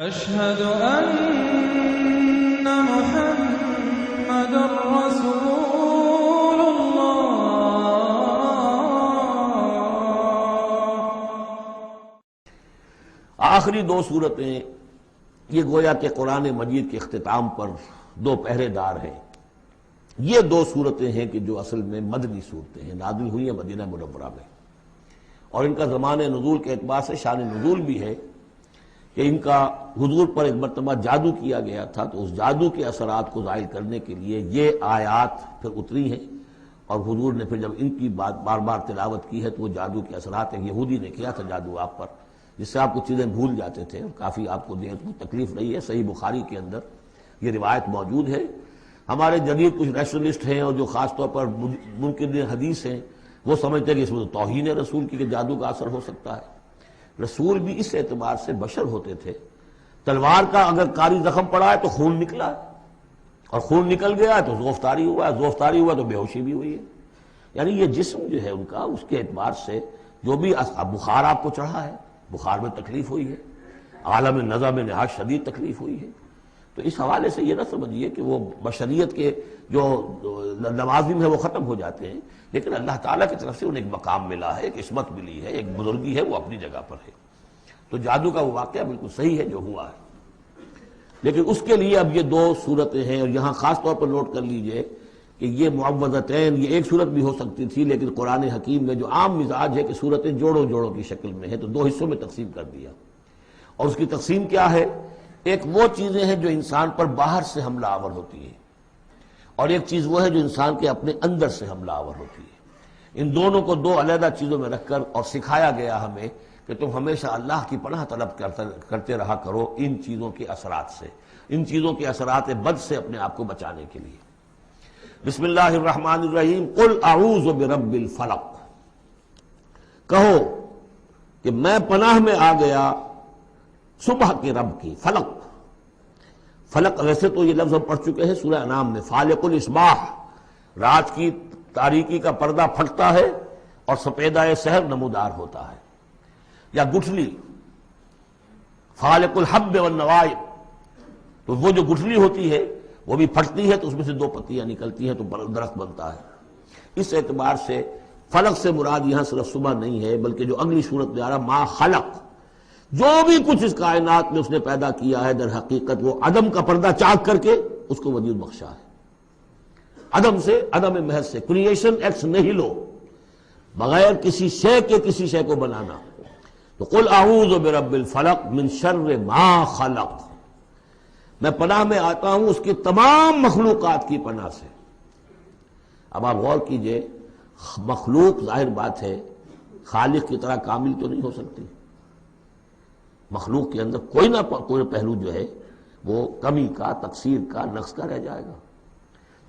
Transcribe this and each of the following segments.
أشهد أن محمد رسول الله۔ آخری دو صورتیں یہ گویا کہ قرآن مجید کے اختتام پر دو پہرے دار ہیں۔ یہ دو صورتیں ہیں کہ جو اصل میں مدنی صورتیں ہیں، نازل ہوئی ہیں مدینہ منورہ میں، اور ان کا زمان نزول کے اعتبار سے شان نزول بھی ہے کہ ان کا حضور پر ایک مرتبہ جادو کیا گیا تھا، تو اس جادو کے اثرات کو زائل کرنے کے لیے یہ آیات پھر اتری ہیں، اور حضور نے پھر جب ان کی بات بار بار تلاوت کی ہے تو وہ جادو کے اثرات، ایک یہودی نے کیا تھا جادو آپ پر، جس سے آپ کچھ چیزیں بھول جاتے تھے، کافی آپ کو دیر کو تکلیف رہی ہے۔ صحیح بخاری کے اندر یہ روایت موجود ہے۔ ہمارے جدید کچھ ریشنلسٹ ہیں اور جو خاص طور پر منکر حدیث ہیں، وہ سمجھتے ہیں کہ اس میں تو توہین رسول کی کہ جادو کا اثر ہو سکتا ہے۔ رسول بھی اس اعتبار سے بشر ہوتے تھے، تلوار کا اگر کاری زخم پڑا ہے تو خون نکلا ہے، اور خون نکل گیا ہے تو زوفتاری ہوا ہے، زوفتاری ہوا تو بے ہوشی بھی ہوئی ہے۔ یعنی یہ جسم جو ہے ان کا، اس کے اعتبار سے جو بھی بخار آپ کو چڑھا ہے، بخار میں تکلیف ہوئی ہے، عالم نزع میں نہایت شدید تکلیف ہوئی ہے، تو اس حوالے سے یہ نہ سمجھیے کہ وہ بشریت کے جو لوازم ہے وہ ختم ہو جاتے ہیں، لیکن اللہ تعالیٰ کی طرف سے انہیں ایک مقام ملا ہے، ایک عصمت ملی ہے، ایک بزرگی ہے، وہ اپنی جگہ پر ہے۔ تو جادو کا وہ واقعہ بالکل صحیح ہے جو ہوا ہے، لیکن اس کے لیے اب یہ دو صورتیں ہیں، اور یہاں خاص طور پر نوٹ کر لیجئے کہ یہ معوذتین، یہ ایک صورت بھی ہو سکتی تھی، لیکن قرآن حکیم میں جو عام مزاج ہے کہ صورتیں جوڑوں جوڑوں کی شکل میں ہے، تو دو حصوں میں تقسیم کر دیا۔ اور اس کی تقسیم کیا ہے؟ ایک وہ چیزیں ہیں جو انسان پر باہر سے حملہ آور ہوتی ہیں، اور ایک چیز وہ ہے جو انسان کے اپنے اندر سے حملہ آور ہوتی ہے۔ ان دونوں کو دو علیحدہ چیزوں میں رکھ کر اور سکھایا گیا ہمیں کہ تم ہمیشہ اللہ کی پناہ طلب کرتے رہا کرو ان چیزوں کے اثرات سے، ان چیزوں کے اثرات بد سے اپنے آپ کو بچانے کے لیے۔ بسم اللہ الرحمن الرحیم، قل اعوذ برب الفلق، کہو کہ میں پناہ میں آ گیا صبح کے رب کی۔ فلق، فلق ویسے تو یہ لفظ ہم پڑھ چکے ہیں سورہ انعام میں، فالق الاصباح، رات کی تاریکی کا پردہ پھٹتا ہے اور سپیدہ سحر نمودار ہوتا ہے، یا گٹھلی، فالق الحب والنوائب، تو وہ جو گٹھلی ہوتی ہے وہ بھی پھٹتی ہے تو اس میں سے دو پتیاں نکلتی ہیں تو درخت بنتا ہے۔ اس اعتبار سے فلق سے مراد یہاں صرف صبح نہیں ہے، بلکہ جو اگلی صورت میں آ رہا ما خلق، جو بھی کچھ اس کائنات میں اس نے پیدا کیا ہے در حقیقت وہ عدم کا پردہ چاک کر کے اس کو وجود بخشا ہے۔ عدم سے، عدم محض سے، کریشن ایکس نہیلو، بغیر کسی شے کے کسی شے کو بنانا۔ تو قل اعوذ برب الفلق من شر ما خلق، میں پناہ میں آتا ہوں اس کی تمام مخلوقات کی پناہ سے۔ اب آپ غور کیجئے، مخلوق ظاہر بات ہے خالق کی طرح کامل تو نہیں ہو سکتی، مخلوق کے اندر کوئی نہ کوئی پہلو جو ہے وہ کمی کا، تقصیر کا، نقص کا رہ جائے گا۔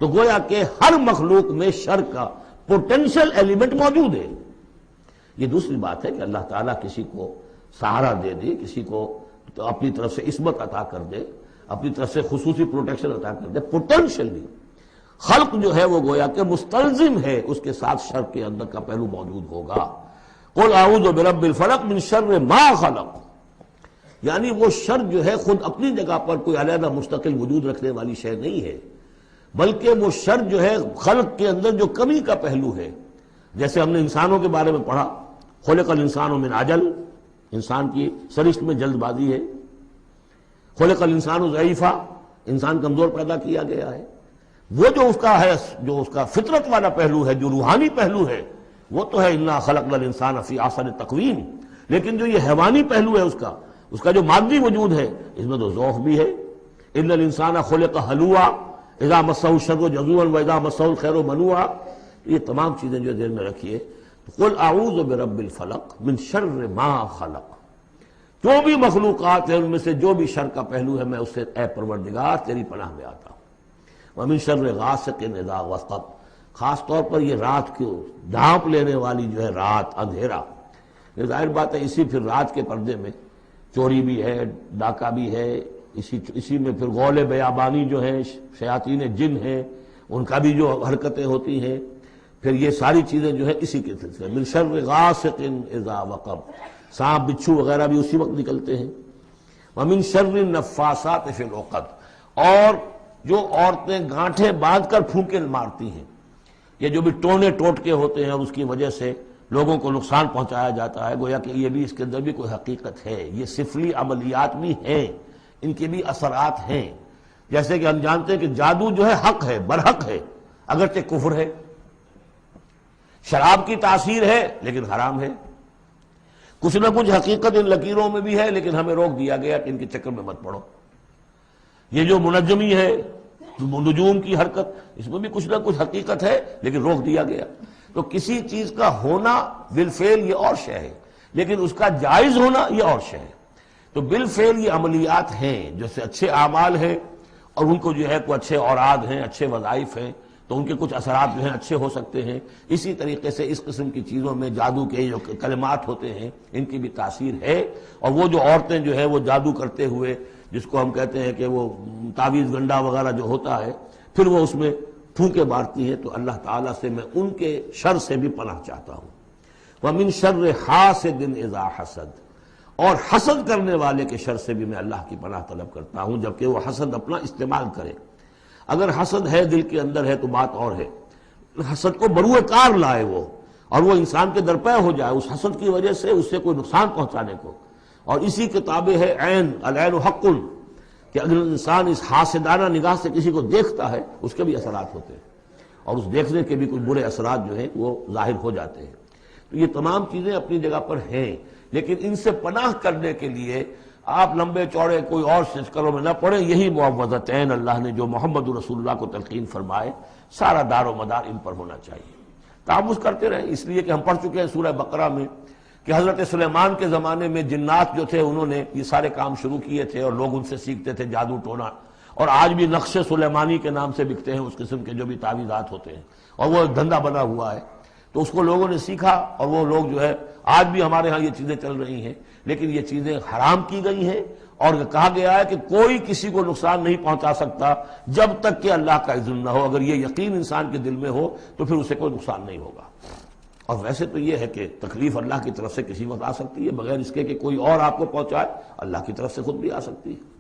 تو گویا کہ ہر مخلوق میں شر کا پوٹینشل ایلیمنٹ موجود ہے۔ یہ دوسری بات ہے کہ اللہ تعالیٰ کسی کو سہارا دے دے، کسی کو تو اپنی طرف سے عصمت عطا کر دے، اپنی طرف سے خصوصی پروٹیکشن عطا کر دے، پوٹینشلی خلق جو ہے وہ گویا کہ مستلزم ہے اس کے ساتھ شر کے اندر کا پہلو موجود ہوگا۔ قل اعوذ برب الفلق من شر ما خلق، یعنی وہ شر جو ہے خود اپنی جگہ پر کوئی علیحدہ مستقل وجود رکھنے والی شے نہیں ہے، بلکہ وہ شر جو ہے خلق کے اندر جو کمی کا پہلو ہے۔ جیسے ہم نے انسانوں کے بارے میں پڑھا، خلق الانسان من عجل، انسان کی سرشت میں جلد بازی ہے۔ خلق الانسان ضعیفا، انسان کمزور پیدا کیا گیا ہے۔ وہ جو اس کا ہے، جو اس کا فطرت والا پہلو ہے، جو روحانی پہلو ہے، وہ تو ہے انا خلقنا الانسان فی احسن تقویم، لیکن جو یہ حیوانی پہلو ہے اس کا جو مادی وجود ہے، اس میں تو ذوق بھی ہے۔ ان الانسان خلق ہلوعا اذا مسہ الشر جزوعا واذا مسہ الخیر منوعا، یہ تمام چیزیں جو ذہن میں رکھیے۔ قل اعوذ برب الفلق من شر ما خلق، جو بھی مخلوقات ہیں ان میں سے جو بھی شر کا پہلو ہے میں اس سے اے پروردگار تیری پناہ میں آتا ہوں۔ ومن شر غاسق اذا وقب، خاص طور پر یہ رات کو ڈھانپ لینے والی جو ہے رات، اندھیرا، یہ ظاہر بات ہے اسی پھر رات کے پردے میں چوری بھی ہے، ڈاکہ بھی ہے، اسی میں پھر غول بیابانی جو ہیں، شیاطین جن ہیں، ان کا بھی جو حرکتیں ہوتی ہیں، پھر یہ ساری چیزیں جو ہے اسی کے سلسلے من شر غاسق اذا وقب، سانپ بچھو وغیرہ بھی اسی وقت نکلتے ہیں۔ ومن شر النفاثات فی العقد، اور جو عورتیں گانٹھیں باندھ کر پھونکے مارتی ہیں، یہ جو بھی ٹونے ٹوٹکے ہوتے ہیں اور اس کی وجہ سے لوگوں کو نقصان پہنچایا جاتا ہے، گویا کہ یہ بھی اس کے اندر بھی کوئی حقیقت ہے، یہ سفلی عملیات بھی ہیں، ان کے بھی اثرات ہیں۔ جیسے کہ ہم جانتے ہیں کہ جادو جو ہے حق ہے، برحق ہے، اگرچہ کفر ہے، شراب کی تاثیر ہے لیکن حرام ہے، کچھ نہ کچھ حقیقت ان لکیروں میں بھی ہے، لیکن ہمیں روک دیا گیا کہ ان کے چکر میں مت پڑو۔ یہ جو منجمی ہے، نجوم کی حرکت، اس میں بھی کچھ نہ کچھ حقیقت ہے لیکن روک دیا گیا۔ تو کسی چیز کا ہونا بالفعل یہ اور شے ہے، لیکن اس کا جائز ہونا یہ اور شے ہے۔ تو بالفعل یہ عملیات ہیں جیسے اچھے اعمال ہیں، اور ان کو جو ہے کوئی اچھے اوراد ہیں، اچھے وظائف ہیں، تو ان کے کچھ اثرات جو ہیں اچھے ہو سکتے ہیں۔ اسی طریقے سے اس قسم کی چیزوں میں جادو کے جو کلمات ہوتے ہیں ان کی بھی تاثیر ہے، اور وہ جو عورتیں جو ہے وہ جادو کرتے ہوئے، جس کو ہم کہتے ہیں کہ وہ تعویذ گنڈا وغیرہ جو ہوتا ہے، پھر وہ اس میں پھونکے مارتی ہیں، تو اللہ تعالیٰ سے میں ان کے شر سے بھی پناہ چاہتا ہوں۔ وَمِن شَرِّ حَاسِدٍ إِذَا حَسَدَ، اور حسد کرنے والے کے شر سے بھی میں اللہ کی پناہ طلب کرتا ہوں جبکہ وہ حسد اپنا استعمال کرے۔ اگر حسد ہے دل کے اندر ہے تو بات اور ہے، حسد کو بروئے کار لائے وہ، اور وہ انسان کے درپے ہو جائے اس حسد کی وجہ سے اس سے کوئی نقصان پہنچانے کو، اور اسی کے تابع ہے عین، العین حق، کہ اگر انسان اس حاسدانہ نگاہ سے کسی کو دیکھتا ہے اس کے بھی اثرات ہوتے ہیں، اور اس دیکھنے کے بھی کچھ برے اثرات جو ہیں وہ ظاہر ہو جاتے ہیں۔ تو یہ تمام چیزیں اپنی جگہ پر ہیں، لیکن ان سے پناہ کرنے کے لیے آپ لمبے چوڑے کوئی اور سلسلوں میں نہ پڑیں، یہی معوذتین اللہ نے جو محمد رسول اللہ کو تلقین فرمائے، سارا دار و مدار ان پر ہونا چاہیے۔ تعوذ کرتے رہیں، اس لیے کہ ہم پڑھ چکے ہیں سورہ بقرہ میں کہ حضرت سلیمان کے زمانے میں جنات جو تھے انہوں نے یہ سارے کام شروع کیے تھے، اور لوگ ان سے سیکھتے تھے جادو ٹونا، اور آج بھی نقش سلیمانی کے نام سے بکتے ہیں اس قسم کے جو بھی تعویذات ہوتے ہیں، اور وہ ایک دھندا بنا ہوا ہے۔ تو اس کو لوگوں نے سیکھا، اور وہ لوگ جو ہے آج بھی ہمارے ہاں یہ چیزیں چل رہی ہیں، لیکن یہ چیزیں حرام کی گئی ہیں، اور کہا گیا ہے کہ کوئی کسی کو نقصان نہیں پہنچا سکتا جب تک کہ اللہ کا اذن نہ ہو۔ اگر یہ یقین انسان کے دل میں ہو تو پھر اسے کوئی نقصان نہیں ہوگا۔ اور ویسے تو یہ ہے کہ تکلیف اللہ کی طرف سے کسی وقت آ سکتی ہے، بغیر اس کے کہ کوئی اور آپ کو پہنچائے، اللہ کی طرف سے خود بھی آ سکتی ہے۔